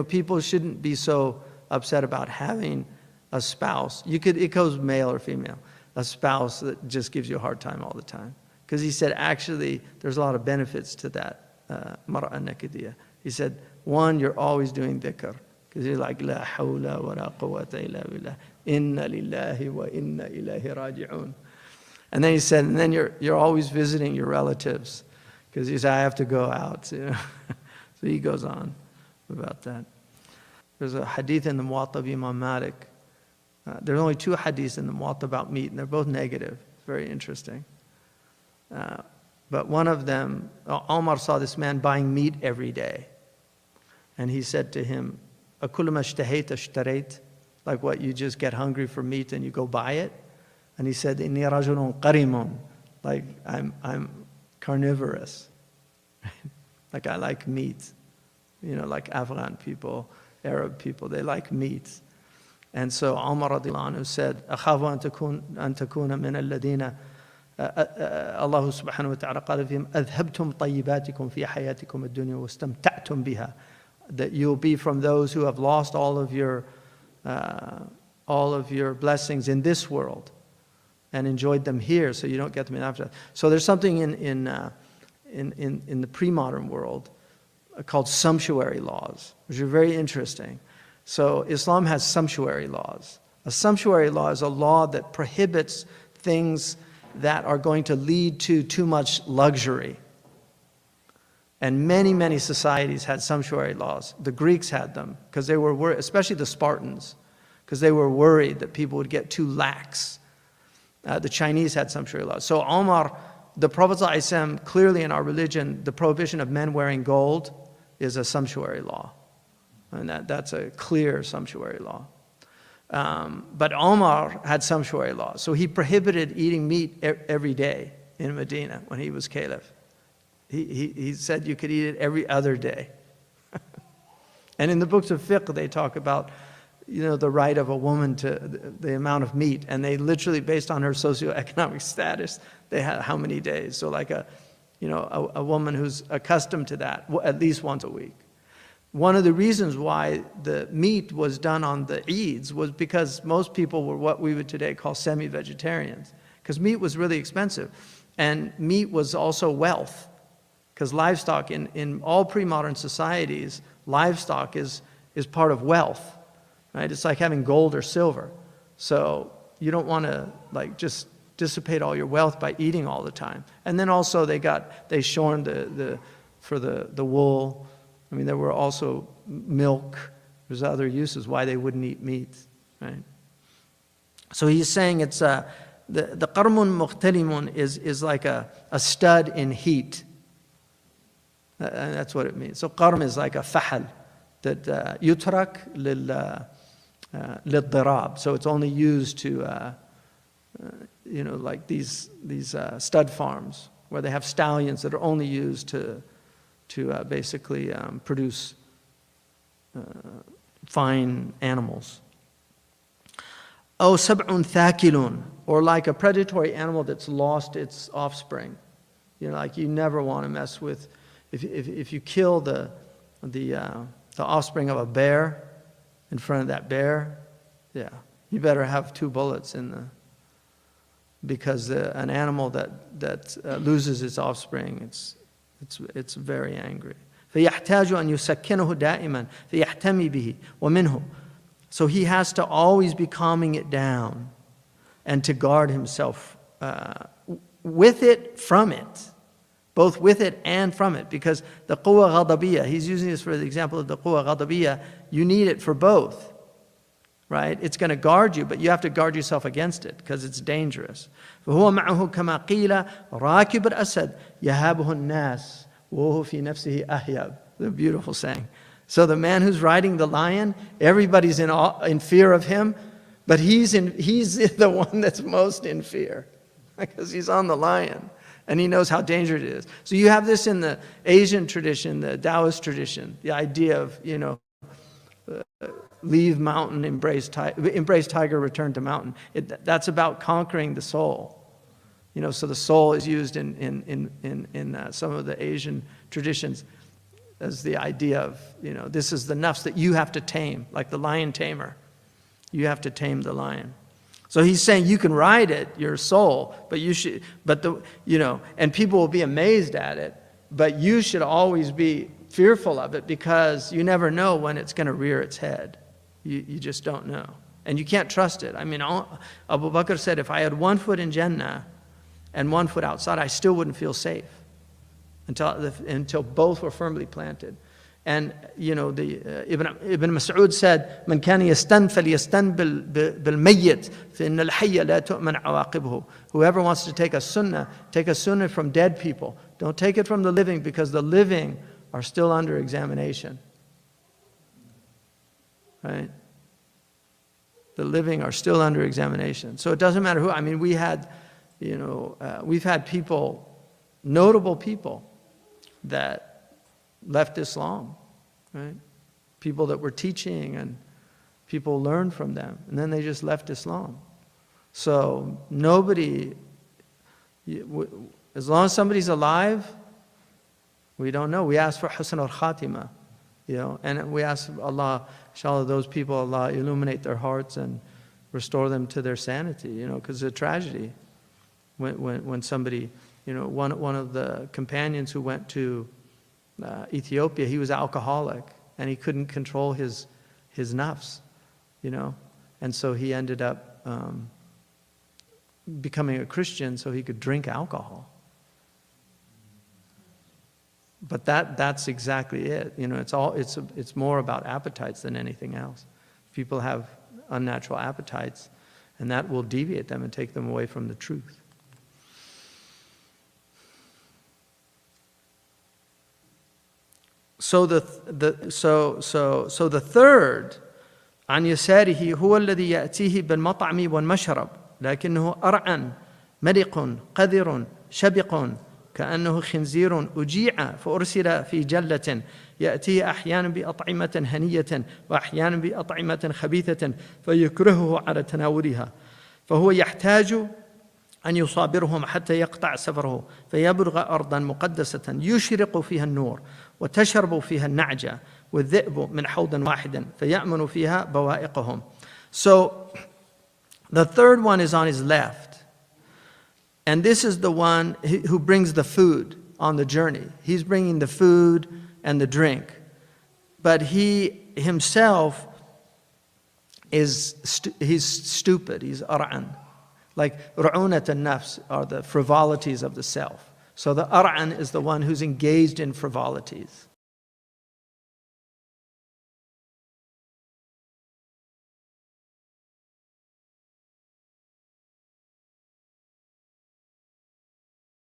People shouldn't be so upset about having a spouse. It goes male or female, a spouse that just gives you a hard time all the time. Because he said, actually, there's a lot of benefits to that mar'a nakidiyya. He said, one, you're always doing dhikr. Because you're like, la hawla wa la quwwata illa billah. Inna lillahi wa inna ilayhi raji'un. And then he said, and then you're always visiting your relatives. Because he said, I have to go out. So he goes on about that. There's a hadith in the Muwatta of Imam Malik. There's only 2 hadiths in the Muwatta about meat, and they're both negative. It's very interesting. But one of them, Umar saw this man buying meat every day. And he said to him, أَكُلُّ مَا اشْتَهَيْتَ اشْتَرَيْتَ? Like what, you just get hungry for meat and you go buy it? And he said, إِنِّي رَجُلٌ قَرِيمٌ. Like I'm carnivorous. Like I like meat. Like Afghan people, Arab people, they like meat. And so Umar radiallahu anhu said, أَخَافُ أَن تَكُونَ مِنَ الَّذِينَ Allah subhanahu wa ta'ala قال فيهم أَذْهَبْتُمْ طَيِّبَاتِكُمْ فِي حَيَاتِكُمْ الدُّنْيَا وَاسْتَمْتَعْتُمْ بِهَا. That you'll be from those who have lost all of your blessings in this world and enjoyed them here, so you don't get them in after. So there's something in the pre-modern world called sumptuary laws, which are very interesting. So Islam has sumptuary laws. A sumptuary law is a law that prohibits things that are going to lead to too much luxury. And many, many societies had sumptuary laws. The Greeks had them because they were worried, especially the Spartans, because they were worried that people would get too lax. The Chinese had sumptuary laws. So Omar, the Prophet ﷺ, clearly in our religion, the prohibition of men wearing gold is a sumptuary law. And that's a clear sumptuary law. But Omar had sumptuary laws. So he prohibited eating meat every day in Medina when he was caliph. He said you could eat it every other day. And in the books of fiqh, they talk about the right of a woman to the amount of meat. And they literally, based on her socioeconomic status, they had how many days. So like a woman who's accustomed to that, at least once a week. One of the reasons why the meat was done on the Eids was because most people were what we would today call semi-vegetarians. Because meat was really expensive. And meat was also wealth. Because livestock, in all pre-modern societies, livestock is part of wealth. Right? It's like having gold or silver. So you don't want to just dissipate all your wealth by eating all the time. And then also they shorn for the wool. I mean, there were also milk. There's other uses why they wouldn't eat meat, right? So he's saying it's the qarmun muhtalimun is like a stud in heat. And that's what it means. So qarm is like a fahal that yutrak lil-dirab. So it's only used to like these stud farms where they have stallions that are only used to basically produce fine animals. Oh, sab'un thakilun, or like a predatory animal that's lost its offspring. Like you never want to mess with. If you kill the offspring of a bear in front of that bear, yeah, you better have 2 bullets because an animal that loses its offspring, it's very angry. فَيَحْتَاجُ أَنْ يُسَكِّنَهُ دَائِمًا فَيَحْتَمِي بِهِ وَمِنْهُ. So he has to always be calming it down and to guard himself with it, from it. Both with it and from it. Because the quwwa ghadabiyya, he's using this for the example of the quwwa ghadabiyya, you need it for both. Right? It's going to guard you, but you have to guard yourself against it because it's dangerous. فَهُوَ مَعَهُ كَمَا قِيلَ رَاكِبُ الْأَسَدِ يَهَابُهُ النَّاسِ وَهُوَ فِي نَفْسِهِ أَحْيَبُ. The beautiful saying. So the man who's riding the lion, everybody's in fear of him, but he's the one that's most in fear because he's on the lion. And he knows how dangerous it is. So you have this in the Asian tradition, the Taoist tradition, the idea of, leave mountain, embrace tiger, return to mountain. That's about conquering the soul. So the soul is used in some of the Asian traditions. as the idea of, this is the nafs that you have to tame, like the lion tamer. You have to tame the lion. So he's saying you can ride it, your soul, but you should, and people will be amazed at it, but you should always be fearful of it because you never know when it's going to rear its head. You just don't know. And you can't trust it. I mean, Abu Bakr said, if I had 1 foot in Jannah and 1 foot outside, I still wouldn't feel safe until both were firmly planted. And, Ibn Mas'ud said, من كان يستن فليستن بالميت فإن الحي لا تؤمن عواقبه. Whoever wants to take a sunnah from dead people. Don't take it from the living, because the living are still under examination. Right? The living are still under examination. So it doesn't matter who. I mean, we've had people, notable people, that left Islam, right? People that were teaching and people learned from them, and then they just left Islam. So nobody, as long as somebody's alive, we don't know. We ask for husn al-khatima, and we ask Allah, inshallah, those people, Allah illuminate their hearts and restore them to their sanity, because it's a tragedy when somebody, one of the companions who went to Ethiopia, he was alcoholic and he couldn't control his nafs, and so he ended up becoming a Christian so he could drink alcohol. But that's exactly it. It's more about appetites than anything else. People have unnatural appetites, and that will deviate them and take them away from the truth. So the third عن يساره هو الذي يأتيه بالمطعم والمشرب لكنه أرعن ملق قذر شبق كأنه خنزير أجيع فأرسل في جلة يأتيه أحيانا بأطعمة هنية وأحيانا بأطعمة خبيثة فيكرهه على تناولها فهو يحتاج أن يصابرهم حتى يقطع سفره فيبلغ أرضا مقدسة يشرق فيها النور وتشرب فيها النعجة والذئب من حوض واحد فيأمن فيها بوائقهم. So the third one is on his left. And this is the one who brings the food on the journey. He's bringing the food and the drink. But he himself he's stupid. He's ar'an. Like ru'unat an-nafs are the frivolities of the self. So the ar'an is the one who's engaged in frivolities.